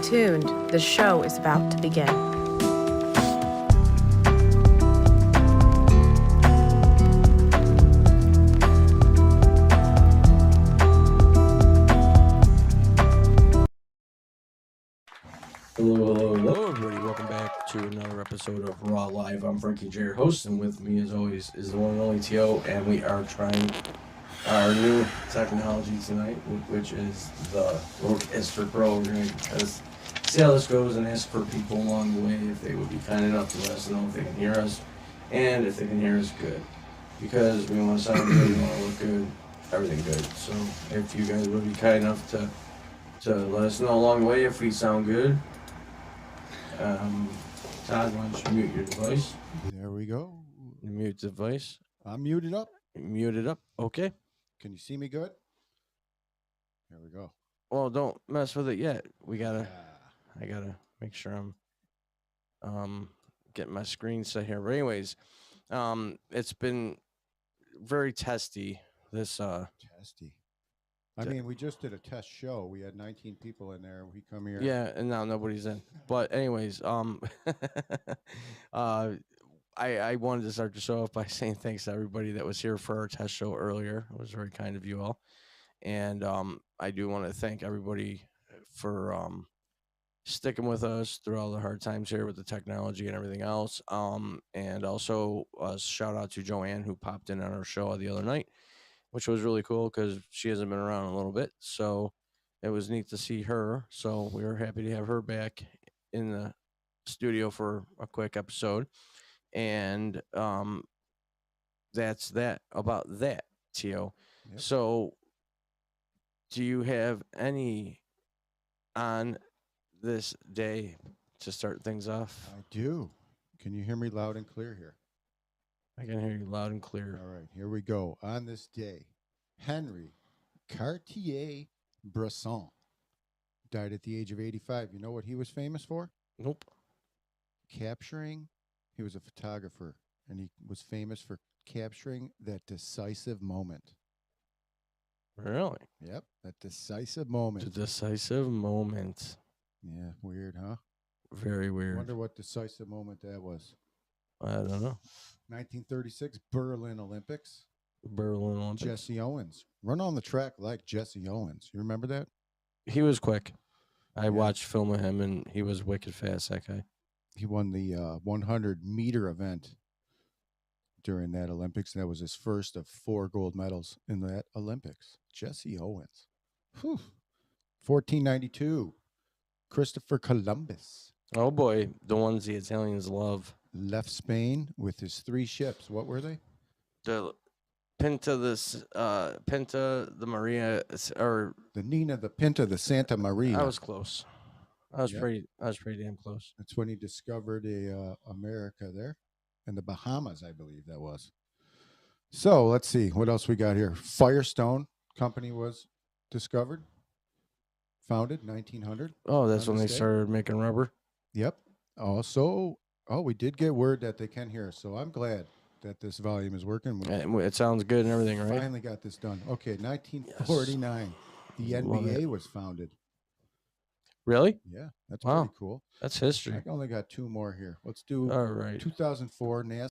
tuned. The show is about to begin. Hello, everybody. Welcome back to another episode of Raww Live. I'm Frankie J, your host, and with me, as always, is the one and only T.O., and we are trying our new technology tonight, which is the Roadcaster Pro. We're going to see how this goes and ask for people along the way if they would be kind enough to let us know if they can hear us, and if they can hear us good. Because we want to sound good, we want to look good, everything good. So if you guys would be kind enough to let us know along the way if we sound good. Todd, why don't you mute your device? There we go. Mute device. I'm muted up. Muted up. Okay. Can you see me good? There we go. Well, don't mess with it yet. I gotta make sure I'm getting my screen set here. But anyways, it's been very testy. Testy. I mean, we just did a test show. We had 19 people in there. We come here. Yeah, and now nobody's in. But anyways, I wanted to start the show off by saying thanks to everybody that was here for our test show earlier. It was very kind of you all. And I do want to thank everybody for sticking with us through all the hard times here with the technology and everything else. And also a shout out to Joanne, who popped in on our show the other night, which was really cool because she hasn't been around in a little bit. So it was neat to see her. So we were happy to have her back in the studio for a quick episode. And that's that about that, Tio. Yep. So do you have any on this day to start things off? I do. Can you hear me loud and clear here? I can hear you loud and clear. All right, here we go. On this day, Henry Cartier-Bresson died at the age of 85. You know what he was famous for? Nope. He was a photographer, and he was famous for capturing that decisive moment. Really? Yep, that decisive moment. The decisive moment. Yeah, weird, huh? Very I weird. wonder what decisive moment that was. I don't know. 1936 Berlin Olympics. Berlin Olympics. Jesse Owens. Run on the track like Jesse Owens. You remember that? He was quick. I watched film of him, and he was wicked fast, that guy. He won the 100-meter event during that Olympics, and that was his first of 4 gold medals in that Olympics. Jesse Owens. Whew. 1492, Christopher Columbus. Oh, boy. The ones the Italians love. Left Spain with his 3 ships. What were they? The Pinta, the Maria, or the Nina, the Pinta, the Santa Maria. I was close. I was pretty damn close. That's when he discovered America there, and the Bahamas, I believe that was. So let's see what else we got here. Firestone Company was discovered, founded 1900. Oh, that's when they started making rubber. Yep. Also, we did get word that they can hear us, so I'm glad that this volume is working. It sounds good and everything, right? Finally got this done. Okay, 1949, the NBA was founded. Really? Yeah, that's pretty cool. That's history. I only got 2 more here. Let's do all right. 2004 NASA.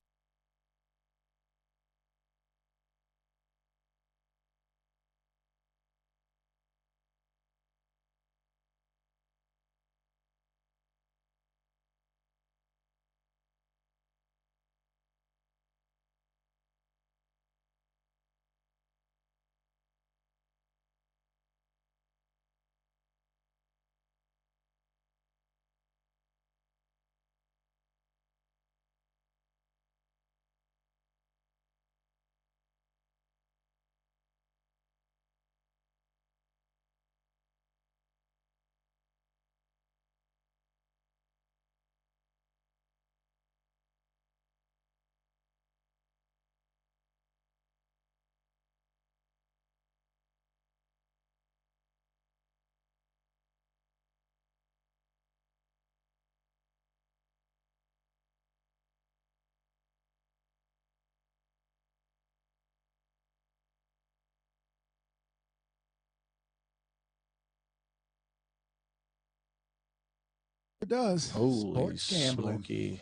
does. Holy Sports gambling. smoky.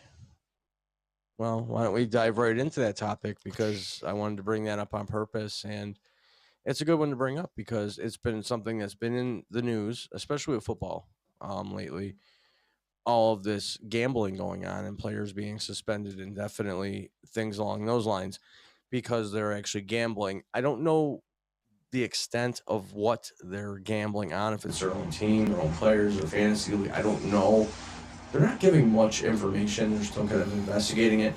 Well, why don't we dive right into that topic, because I wanted to bring that up on purpose, and it's a good one to bring up because it's been something that's been in the news, especially with football lately. All of this gambling going on and players being suspended indefinitely, things along those lines, because they're actually gambling. I don't know the extent of what they're gambling on, if it's their own team, their own players, or fantasy league. I don't know. They're not giving much information. They're still kind of investigating it.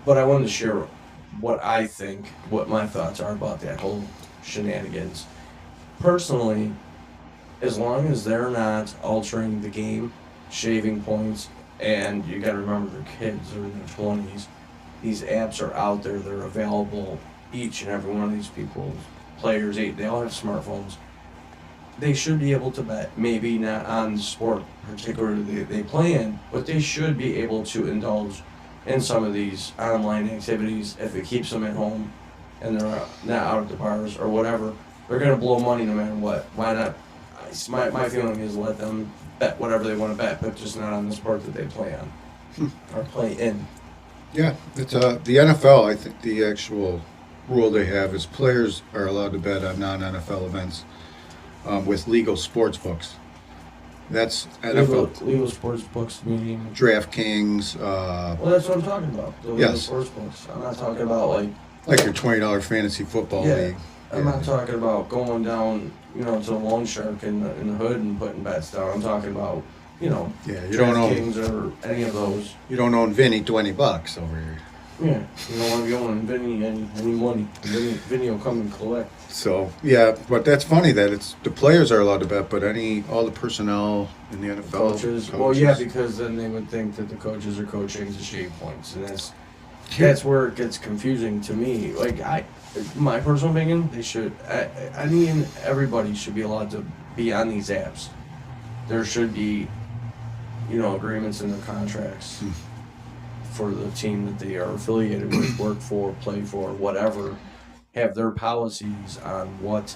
But I wanted to share what I think, what my thoughts are about that whole shenanigans. Personally, as long as they're not altering the game, shaving points, and you got to remember they're kids, they're in their 20s. These apps are out there, they're available. Each and every one of these people, players, they all have smartphones. They should be able to bet, maybe not on the sport particularly they play in, but they should be able to indulge in some of these online activities if it keeps them at home and they're not out at the bars or whatever. They're going to blow money no matter what. Why not? My feeling is let them bet whatever they want to bet, but just not on the sport that they play on or play in. Yeah, it's the NFL. I think the actual rule they have is players are allowed to bet on non-NFL events with legal sports books. That's NFL. Legal sports books, meaning. DraftKings. Well, that's what I'm talking about. The legal Yes. sports books. I'm not talking about like your $20 fantasy football Yeah. league. I'm not talking about going down, to the loan shark in the hood and putting bets down. I'm talking about, Yeah, you don't own DraftKings or any of those. you don't own Vinny $20 over here. Yeah, you don't want to be owing Vinny any money. Vinny will come and collect. So yeah, but that's funny that it's the players are allowed to bet, but all the personnel in the NFL Coaches. Well, yeah, because then they would think that the coaches are coaching to shave points, and that's where it gets confusing to me. My personal opinion, they should. I mean, everybody should be allowed to be on these apps. There should be, agreements in their contracts for the team that they are affiliated with, work for, play for, whatever. Have their policies on what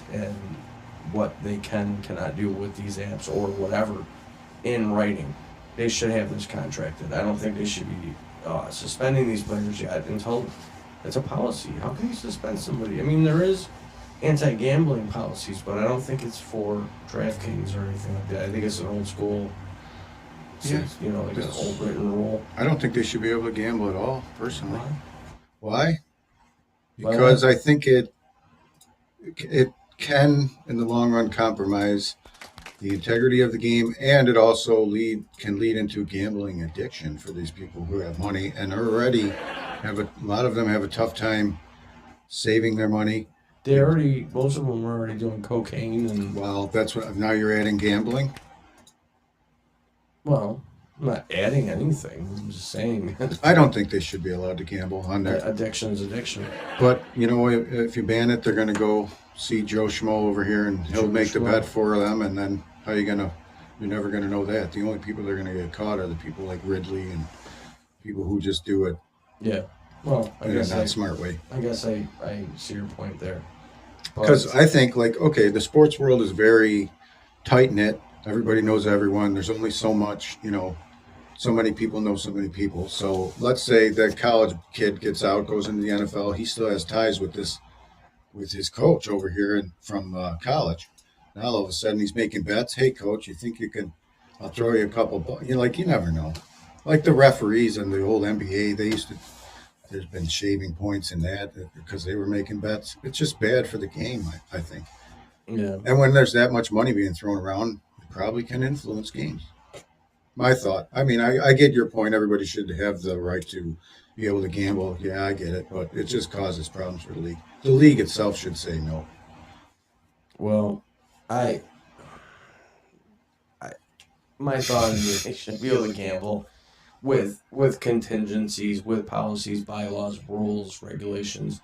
they cannot do with these apps or whatever in writing. They should have this contracted. I don't think they should be suspending these players yet until it's a policy. How can you suspend somebody? I mean, there is anti-gambling policies, but I don't think it's for DraftKings or anything like that. I think it's an old school, Yeah. like an old written rule. I don't think they should be able to gamble at all, personally. Why? Why? Because I think it can, in the long run, compromise the integrity of the game, and it also can lead into gambling addiction for these people who have money and already a lot of them have a tough time saving their money. Most of them are already doing cocaine and. Well, that's what now you're adding gambling. Well, I'm not adding anything. I'm just saying. I don't think they should be allowed to gamble on their Addiction is addiction. But if you ban it, they're going to go see Joe Schmo over here, and he'll Joe make the Schmo. bet for them. And then you're never going to know that. The only people that are going to get caught are the people like Ridley and people who just do it Yeah. Well, I in a guess not smart way. I guess I see your point there. Because I think the sports world is very tight knit. Everybody knows everyone. There's only so much, so many people know so many people. So let's say that college kid gets out, goes into the NFL. He still has ties with his coach over here from college. Now all of a sudden he's making bets. Hey, coach, you think you can? I'll throw you a couple. You never know. Like the referees in the old NBA, there's been shaving points in that because they were making bets. It's just bad for the game, I think. Yeah. And when there's that much money being thrown around, it probably can influence games. My thought. I mean, I get your point. Everybody should have the right to be able to gamble. Yeah, I get it. But it just causes problems for the league. The league itself should say no. Well, my thought is they should be able to gamble with contingencies, with policies, bylaws, rules, regulations,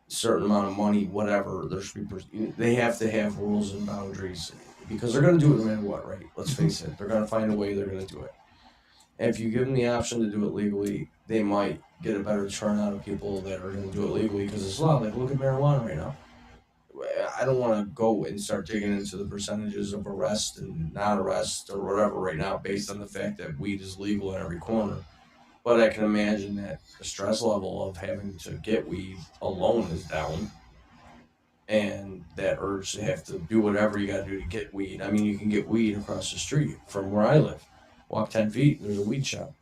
certain amount of money, whatever. They have to have rules and boundaries because they're going to do it no matter what, right? Let's face it. They're going to find a way. They're going to do it. And if you give them the option to do it legally, they might get a better turnout of people that are going to do it legally because it's a lot. Like, look at marijuana right now. I don't want to go and start digging into the percentages of arrest and non-arrest or whatever right now, based on the fact that weed is legal in every corner. But I can imagine that the stress level of having to get weed alone is down, and that urge to have to do whatever you got to do to get weed. I mean, you can get weed across the street from where I live. Walk 10 feet, there's a weed shop.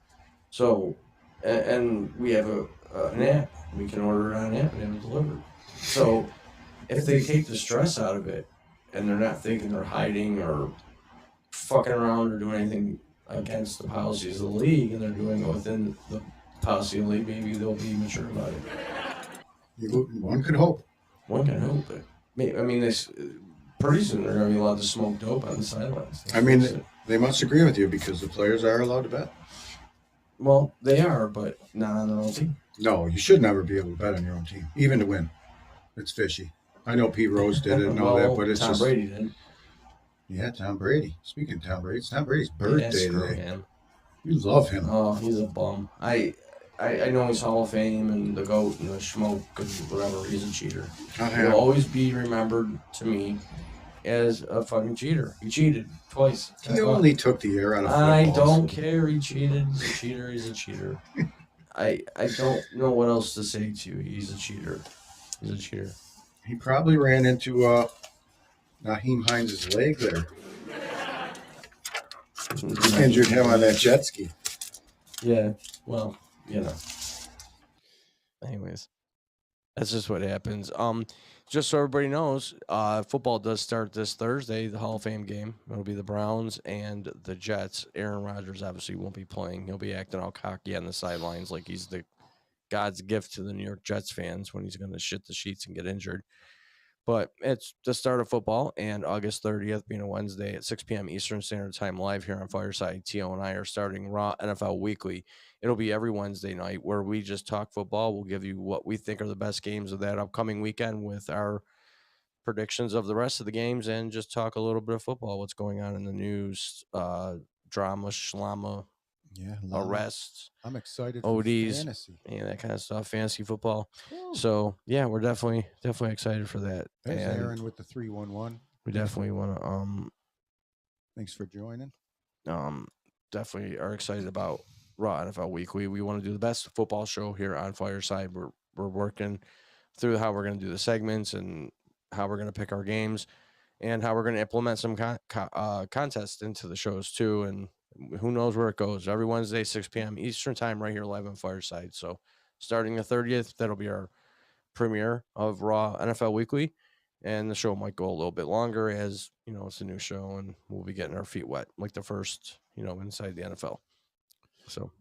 So, and we have an app. We can order it on an app and have it delivered. So, if they take the stress out of it and they're not thinking they're hiding or fucking around or doing anything against the policies of the league, and they're doing it within the policy of the league, maybe they'll be mature about it. One could hope. One can hope it. I mean, pretty soon they're going to be allowed to smoke dope on the sidelines. I mean, they must agree with you because the players are allowed to bet. Well, they are, but not on their own team. No, you should never be able to bet on your own team, even to win. It's fishy. I know Pete Rose did it and all that, but it's Tom just Brady did. Yeah, Tom Brady. Speaking of Tom Brady, it's Tom Brady's birthday today. Him. You love him. Oh, he's a bum. I know he's Hall of Fame and the GOAT and the schmoke and whatever. He's a cheater. He'll always be remembered to me as a fucking cheater. He cheated twice. He only took the air out of football. I don't care. He cheated. He's a cheater. He's a cheater. I don't know what else to say to you. He's a cheater. He's a cheater. He probably ran into Naheem Hines' leg there. Injured him on that jet ski. Yeah, well, you know. Anyways, that's just what happens. Just so everybody knows, football does start this Thursday, the Hall of Fame game. It'll be the Browns and the Jets. Aaron Rodgers obviously won't be playing. He'll be acting all cocky on the sidelines like he's the God's gift to the New York Jets fans when he's going to shit the sheets and get injured. But it's the start of football, and August 30th being a Wednesday at 6 p.m. Eastern Standard Time live here on Fireside. T.O. and I are starting Raww NFL Weekly. It'll be every Wednesday night where we just talk football. We'll give you what we think are the best games of that upcoming weekend with our predictions of the rest of the games and just talk a little bit of football, what's going on in the news, drama, shlama, arrests. I'm excited ODs, for fantasy. Yeah, that kind of stuff, fantasy football. Woo. So yeah, we're definitely excited for that. There's and Aaron with the 311. we definitely want to Thanks for joining. definitely are excited about Raww NFL Weekly. We want to do the best football show here on Fireside. We're working through how we're going to do the segments and how we're going to pick our games and how we're going to implement some contests into the shows too. And who knows where it goes. Every Wednesday, 6 p.m. Eastern Time, right here live on Fireside. So starting the 30th, that'll be our premiere of Raww NFL Weekly. And the show might go a little bit longer as, it's a new show and we'll be getting our feet wet like the first, inside the NFL. So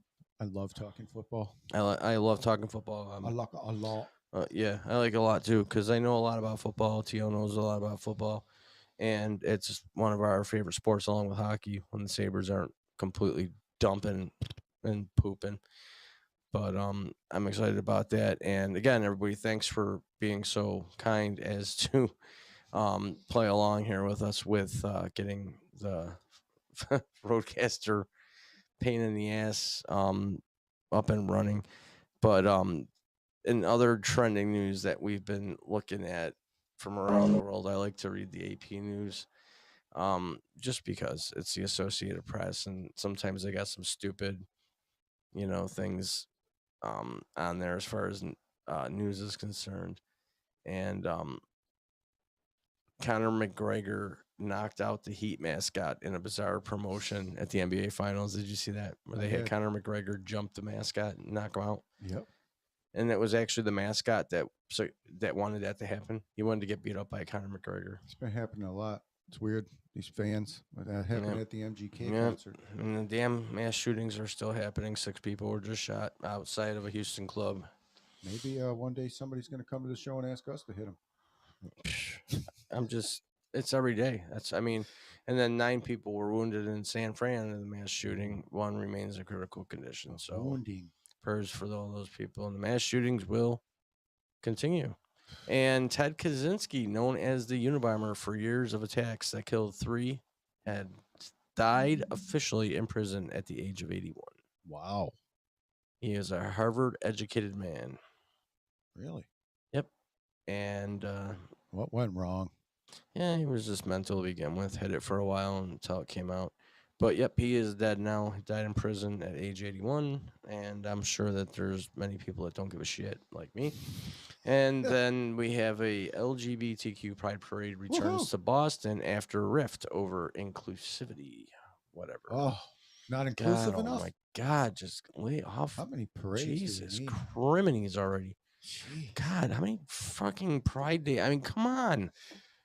I love talking football. I love talking football. I like a lot. Yeah, I like a lot too because I know a lot about football. T.O. knows a lot about football. And it's one of our favorite sports along with hockey when the Sabres aren't completely dumping and pooping. But I'm excited about that. And again, everybody, thanks for being so kind as to play along here with us with getting the Roadcaster pain in the ass up and running. But in other trending news that we've been looking at from around the world, I like to read the AP news just because it's the Associated Press, and sometimes they got some stupid, things on there as far as news is concerned. And Conor McGregor knocked out the Heat mascot in a bizarre promotion at the NBA Finals. Did you see that? Where they had Conor McGregor jump the mascot and knock him out? Yep. And it was actually the mascot that wanted that to happen. He wanted to get beat up by Conor McGregor. It's been happening a lot. It's weird. These fans. That happened at the MGK concert. And the damn mass shootings are still happening. 6 people were just shot outside of a Houston club. Maybe one day somebody's going to come to the show and ask us to hit them. It's every day. And then 9 people were wounded in San Fran in the mass shooting. 1 remains in critical condition. So wounding. Prayers for all those people. And the mass shootings will continue. And Ted Kaczynski, known as the Unabomber for years of attacks that killed 3, had died officially in prison at the age of 81. Wow. He is a Harvard-educated man. Really? Yep. And What went wrong? Yeah, he was just mental to begin with. Hid it for a while until it came out. But yep, he is dead now. He died in prison at age 81, and I'm sure that there's many people that don't give a shit like me. And then we have a LGBTQ Pride Parade returns Woohoo! to Boston after rift over inclusivity. Whatever. Oh, not God, inclusive oh enough. my God, just lay off. How many parades Jesus do we need? criminies already. Jeez. God, how many fucking Pride Day? I mean, come on.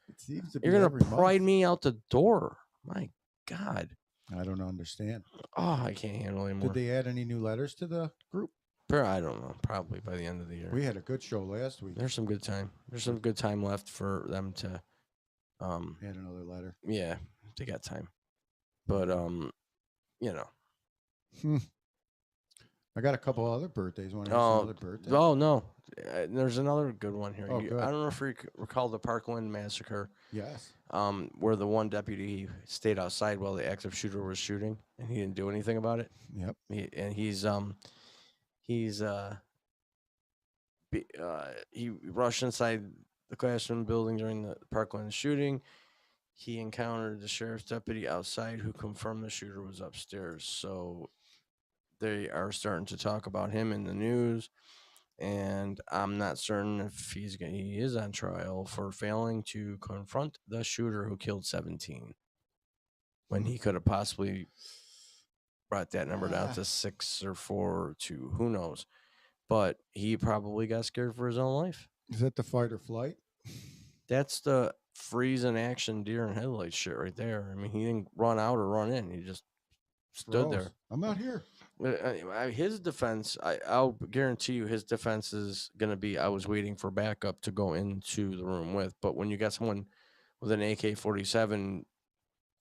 It seems to be You're every gonna pride month. me out the door. My God. I don't understand. Oh, I can't handle it anymore. Did they add any new letters to the group? I don't know. Probably by the end of the year. We had a good show last week. There's some good time. There's some good time left for them to Add another letter. yeah, they got time. But you know. I got a couple other birthdays. Want to hear Oh, some other birthdays? oh no. There's another good one here. Oh, good. I don't know if you recall the Parkland massacre, Yes. where the one deputy stayed outside while the active shooter was shooting, and he didn't do anything about it. Yep. He rushed inside the classroom building during the Parkland shooting. He encountered the sheriff's deputy outside, who confirmed the shooter was upstairs. So they are starting to talk about him in the news, and I'm not certain if he is on trial for failing to confront the shooter who killed 17, when he could have possibly brought that number down to 6 or 4 or 2. Who knows? But he probably got scared for his own life. Is that the fight or flight? That's the freeze in action deer in headlights shit right there. I mean, he didn't run out or run in. He just stood there. I'm not here. His defense, I'll guarantee you, his defense is going to be, I was waiting for backup to go into the room with. But when you got someone with an AK-47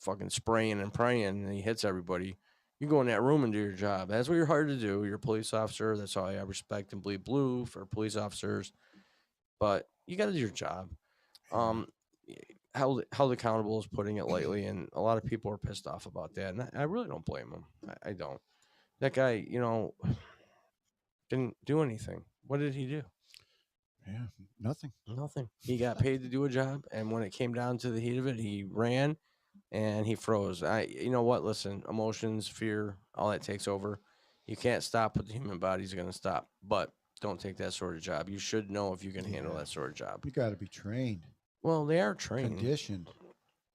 fucking spraying and praying and he hits everybody, you go in that room and do your job. That's what you're hired to do. You're a police officer. That's why I respect and bleed blue for police officers. But you got to do your job. Held accountable is putting it lightly, and a lot of people are pissed off about that. And I really don't blame them. I don't. That guy, didn't do anything. What did he do? Yeah, nothing. Nothing. He got paid to do a job, and when it came down to the heat of it, he ran and he froze. You know what? Listen, emotions, fear, all that takes over. You can't stop what the human body's going to stop, but don't take that sort of job. You should know if you can handle that sort of job. You got to be trained. Well, they are trained. Conditioned.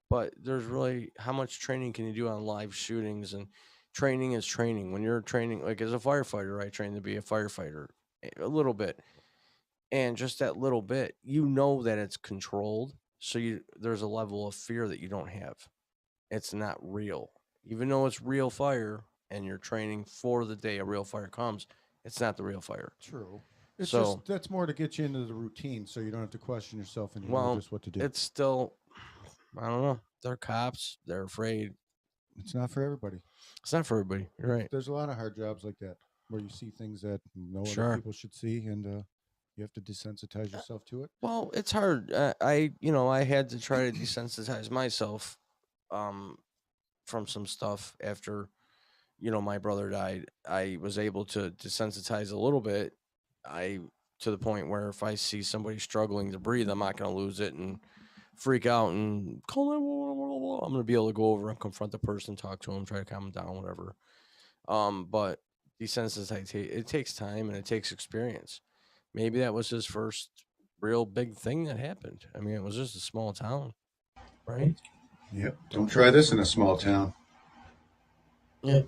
But there's really, how much training can you do on live shootings? And training is training. When you're training, like as a firefighter, I trained to be a firefighter a little bit. And just that little bit, you know that it's controlled. So there's a level of fear that you don't have. It's not real. Even though it's real fire and you're training for the day a real fire comes, it's not the real fire. True. It's So- just, that's more to get you into the routine so you don't have to question yourself and you Well, know just what to do. It's still, I don't know. They're cops. They're afraid. It's not for everybody. It's not for everybody. You're right. There's a lot of hard jobs like that where you see things that no Sure. other people should see, and you have to desensitize yourself to it. Well, it's hard. I had to try to desensitize myself from some stuff after, my brother died. I was able to desensitize a little bit. To the point where if I see somebody struggling to breathe, I'm not going to lose it and freak out and call 911. I'm going to be able to go over and confront the person, talk to them, try to calm them down, whatever. But desensitize, it takes time and it takes experience. Maybe that was his first real big thing that happened. I mean, it was just a small town, right? Yep. Don't try this in a small town. Yeah.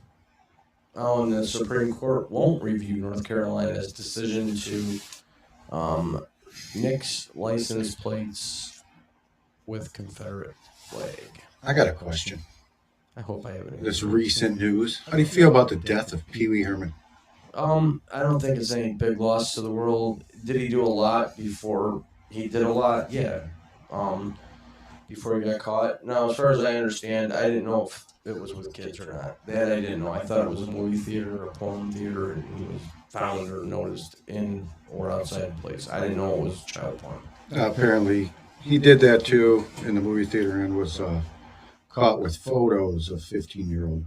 Oh, and the Supreme Court won't review North Carolina's decision to nix license plates with Confederate flag. I got a question. I hope I have it. This recent news. How do you feel about the death of Pee Wee Herman? I don't think it's any big loss to the world. Did he do a lot before he did a lot? Yeah. Before he got caught. Now, as far as I understand, I didn't know if it was with kids or not. That I didn't know. I thought it was a movie theater or a porn theater, and he was found or noticed in or outside the place. I didn't know it was child porn. Apparently, he did that too in the movie theater and was caught with photos of 15-year-old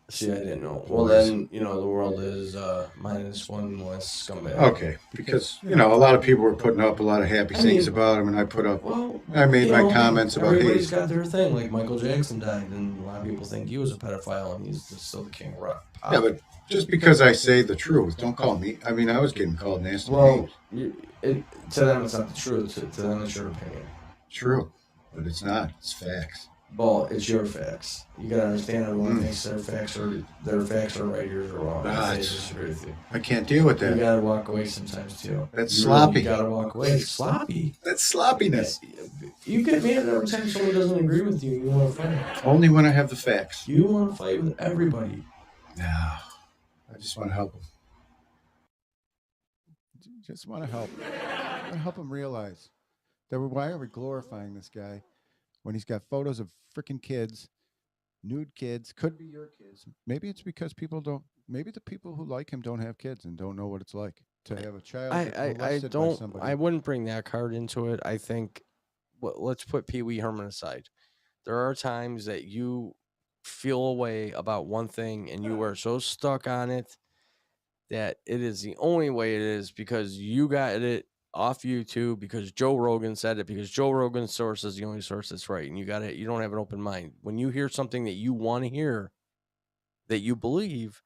See, I didn't know. Well, then, the world is minus one less scumbag. Okay, because a lot of people were putting up a lot of happy things about him, and I put up. Well, I made my comments about everybody's hey. got their thing. Like Michael Jackson died, and a lot of people think he was a pedophile, and he's still the king of rock. Yeah, but just because I say the truth, don't call me. I mean, I was getting called nasty Well, names. to them, it's not the truth. To them, it's your opinion. True, but it's not. It's facts. Well, it's your facts. You gotta understand everyone thinks their facts are right, yours are wrong. I disagree with you. I can't deal with You that. gotta walk away sometimes too. That's You sloppy. Really gotta walk away. Sloppy. That's sloppiness. You get mad every time someone doesn't agree with you. You want to fight. Only when I have the facts. You want to fight with everybody. No, I just want to help them. Just want to help. I want to help him realize that why are we glorifying this guy when he's got photos of freaking kids, nude kids, could be your kids. Maybe it's because people don't. Maybe the people who like him don't have kids and don't know what it's like to have a child. I molested by don't. somebody. I wouldn't bring that card into it. I think. Let's put Pee Wee Herman aside. There are times that you feel a way about one thing and you are so stuck on it that it is the only way it is because you got it off YouTube, because Joe Rogan said it, because Joe Rogan's source is the only source that's right, and you don't have an open mind. When you hear something that you want to hear, that you believe,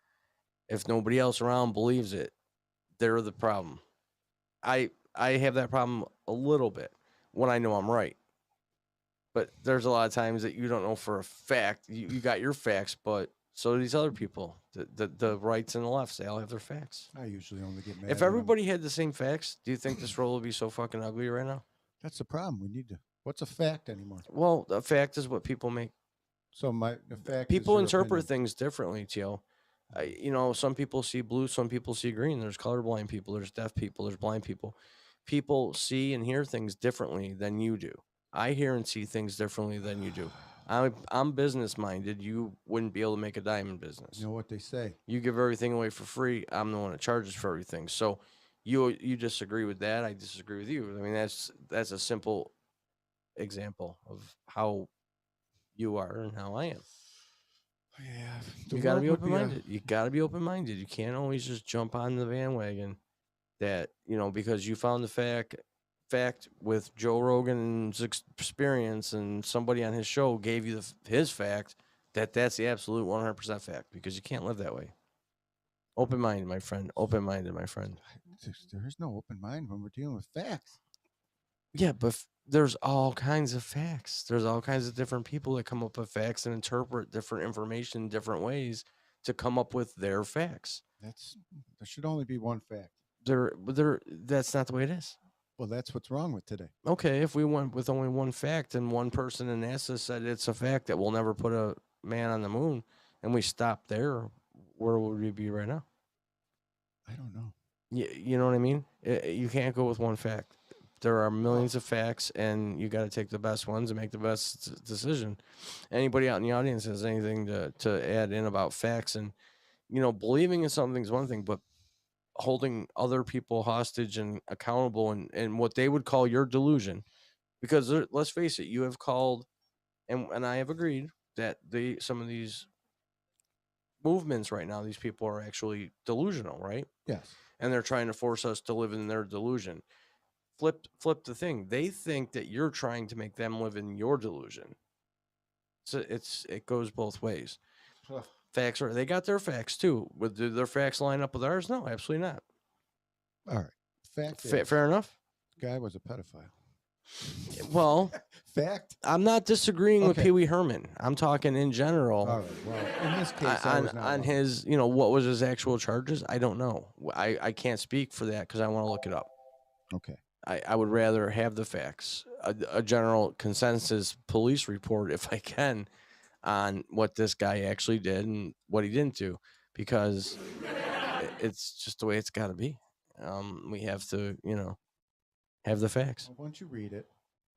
if nobody else around believes it, they're the problem. I have that problem a little bit when I know I'm right. But there's a lot of times that you don't know for a fact. You got your facts, but so do these other people. The rights and the lefts, they all have their facts. I usually only get mad. If everybody had the same facts, do you think this world would be so fucking ugly right now? That's the problem. We need to. What's a fact anymore? Well, the fact is what people make. So the fact. People is your interpret opinion. things differently, Tio. Some people see blue, some people see green. There's colorblind people, there's deaf people, there's blind people. People see and hear things differently than you do. I hear and see things differently than you do. I'm business minded. You wouldn't be able to make a dime in business. You know what they say. You give everything away for free. I'm the one that charges for everything. So you disagree with that. I disagree with you. I mean, that's a simple example of how you are and how I am. Yeah, You got to be open minded. You got to be open minded. You can't always just jump on the bandwagon that, because you found the fact with Joe Rogan's experience and somebody on his show gave you his fact, that's the absolute 100% fact, because you can't live that way. Open minded, my friend. Open minded, my friend. There is no open mind when we're dealing with facts. Yeah, but there's all kinds of facts. There's all kinds of different people that come up with facts and interpret different information different ways to come up with their facts. There should only be one fact. That's not the way it is. Well, that's what's wrong with today. Okay, if we went with only one fact and one person in NASA said it's a fact that we'll never put a man on the moon, and we stopped there, where would we be right now? I don't know. You know what I mean? You can't go with one fact. There are millions of facts, and you got to take the best ones and make the best decision. Anybody out in the audience has anything to add in about facts? And, believing in something is one thing, but holding other people hostage and accountable and what they would call your delusion, because let's face it, you have called and I have agreed that some of these movements right now, these people are actually delusional, right? Yes. And they're trying to force us to live in their delusion. Flip the thing. They think that you're trying to make them live in your delusion. So it goes both ways. Facts they got their facts too. Do their facts line up with ours? No, absolutely not. All right. Fact. Fair enough. Guy was a pedophile. Well, fact. I'm not disagreeing with Pee Wee Herman. I'm talking in general. All right. Well, in this case, on his, what was his actual charges? I don't know. I can't speak for that because I want to look it up. Okay. I would rather have the facts, a general consensus police report, if I can, on what this guy actually did and what he didn't do, because it's just the way it's got to be. We have to, have the facts. Well, once you read it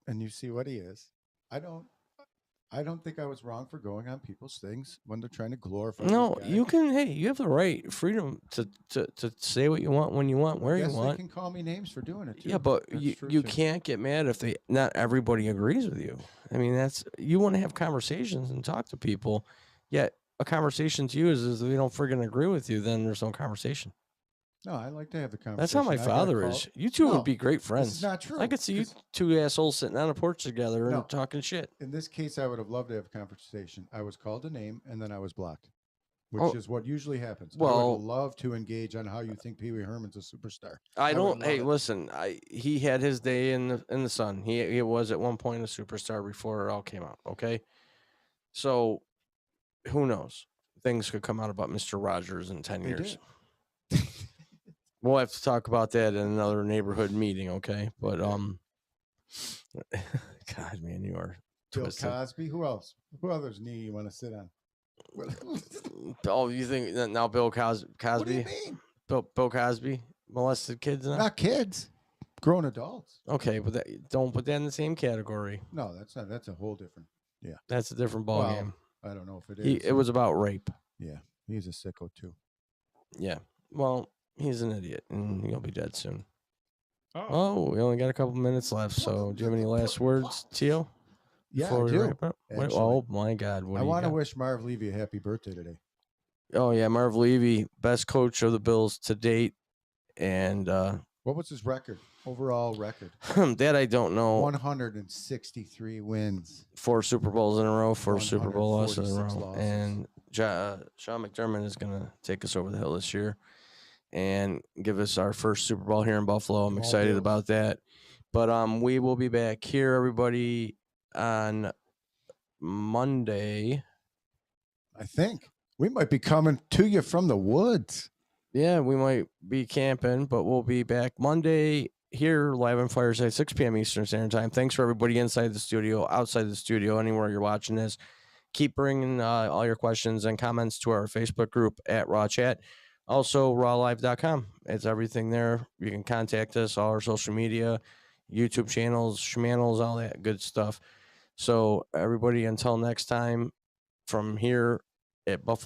and you see what he is, I don't think I was wrong for going on people's things when they're trying to glorify. No, you can. Hey, you have the right, freedom to say what you want, when you want, where you want. They can call me names for doing it too. Yeah, but you can't get mad if not everybody agrees with you. I mean, you want to have conversations and talk to people, yet a conversation to you is if we don't friggin' agree with you, then there's no conversation. No, I like to have the conversation. That's how my I got a father call- is. You two No, would be great This friends. is not true. I could see you 'cause two assholes sitting on a porch together No. and talking shit. In this case, I would have loved to have a conversation. I was called a name and then I was blocked, which Oh, is what usually happens. I well- would love to engage on how you think Pee Wee Herman's a superstar. I would don't. love Hey, it. listen. He had his day in the sun. He was at one point a superstar before it all came out. Okay, so who knows? Things could come out about Mr. Rogers in 10 They years. did. We'll have to talk about that in another neighborhood meeting. Okay, but God, man, you are Bill twisted. Cosby. Who else? Who others knee you want to sit on? Oh, you think that now Bill What do Cosby? you mean? Bill Cosby molested kids? Now? Not kids, grown adults. Okay, but don't put that in the same category. No, that's not. That's a whole different. That's a different ball Well, game. I don't know if it is. It was about rape. Yeah, he's a sicko too. Yeah. Well, he's an idiot, and he'll be dead soon. Oh, we only got a couple minutes left. So, do you have any last words, Tio? Yeah, Before I we do. wrap up? Wait, actually. oh my God! What I do you want to got? wish Marv Levy a happy birthday today. Oh yeah, Marv Levy, best coach of the Bills to date, and What was his record? Overall record? that I don't know. 163 wins. 4 Super Bowls in a row, 4 Super Bowl losses in a 146 row, losses. and Sean McDermott is gonna take us over the hill this year and give us our first Super Bowl here in Buffalo. I'm All excited Bills. about that. But we will be back here, everybody, on Monday. I think we might be coming to you from the woods. Yeah, we might be camping, but we'll be back Monday here live on Fireside, 6 p.m. Eastern Standard Time. Thanks for everybody inside the studio, outside the studio, anywhere you're watching this. Keep bringing all your questions and comments to our Facebook group at Raw Chat. Also, rawlive.com. It's everything there. You can contact us, all our social media, YouTube channels, schmannels, all that good stuff. So, everybody, until next time, from here at Buffalo.